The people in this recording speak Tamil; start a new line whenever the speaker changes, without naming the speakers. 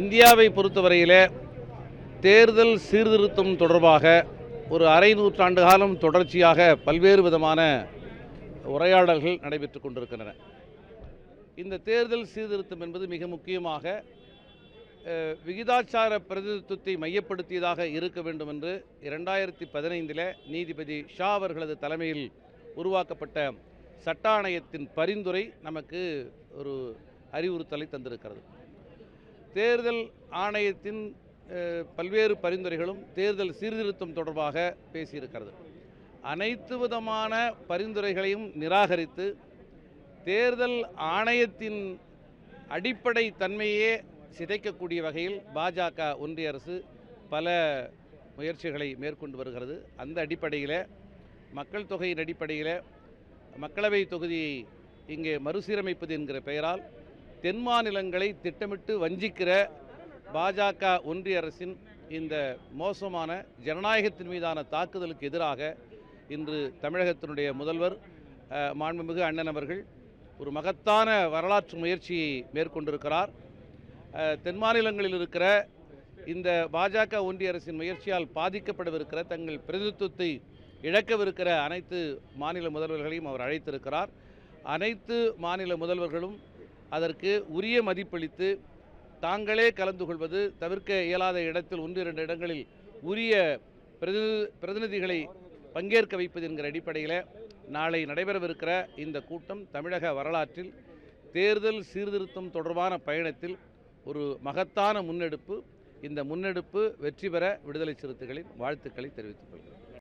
இந்தியாவை பொறுத்தவரையில் தேர்தல் சீர்திருத்தம் தொடர்பாக ஒரு அரை நூற்றாண்டு காலம் தொடர்ச்சியாக பல்வேறு விதமான உரையாடல்கள் நடைபெற்று கொண்டிருக்கின்றன. இந்த தேர்தல் சீர்திருத்தம் என்பது மிக முக்கியமாக விகிதாச்சார பிரதிநிதித்துவத்தை மையப்படுத்தியதாக இருக்க வேண்டும் என்று 2015 நீதிபதி ஷா அவர்களது தலைமையில் உருவாக்கப்பட்ட சட்ட ஆணையத்தின் பரிந்துரை நமக்கு ஒரு அறிவுறுத்தலை தந்திருக்கிறது. தேர்தல் ஆணையத்தின் பல்வேறு பரிந்துரைகளும் தேர்தல் சீர்திருத்தம் தொடர்பாக பேசியிருக்கிறது. அனைத்து விதமான பரிந்துரைகளையும் நிராகரித்து தேர்தல் ஆணையத்தின் அடிப்படை தன்மையே சிதைக்கக்கூடிய வகையில் பாஜக ஒன்றிய அரசு பல முயற்சிகளை மேற்கொண்டு வருகிறது. அந்த அடிப்படையில் மக்கள் தொகையின் அடிப்படையில் மக்களவை தொகுதியை இங்கே மறுசீரமைப்பது என்கிற பெயரால் தென் மாநிலங்களை திட்டமிட்டு வஞ்சிக்கிற பாஜக ஒன்றிய அரசின் இந்த மோசமான ஜனநாயகத்தின் மீதான தாக்குதலுக்கு எதிராக இன்று தமிழகத்தினுடைய முதல்வர் மாண்புமிகு அண்ணன் அவர்கள் ஒரு மகத்தான வரலாற்று முயற்சியை மேற்கொண்டிருக்கிறார். தென் மாநிலங்களில் இருக்கிற இந்த பாஜக ஒன்றிய அரசின் முயற்சியால் பாதிக்கப்படவிருக்கிற தங்கள் பிரதிநிதித்துவத்தை இழக்கவிருக்கிற அனைத்து மாநில முதல்வர்களையும் அவர் அழைத்திருக்கிறார். அனைத்து மாநில முதல்வர்களும் அதற்கு உரிய மதிப்பளித்து தாங்களே கலந்து கொள்வது, தவிர்க்க இயலாத இடத்தில் 1-2 இடங்களில் உரிய பிரதிநிதிகளை பங்கேற்க வைப்பது என்கிற அடிப்படையில் நாளை நடைபெறவிருக்கிற இந்த கூட்டம் தமிழக வரலாற்றில் தேர்தல் சீர்திருத்தம் தொடர்பான பயணத்தில் ஒரு மகத்தான முன்னெடுப்பு. இந்த முன்னெடுப்பு வெற்றி பெற விடுதலை சிறுத்தைகளின் வாழ்த்துக்களை தெரிவித்துக் கொள்கிறேன்.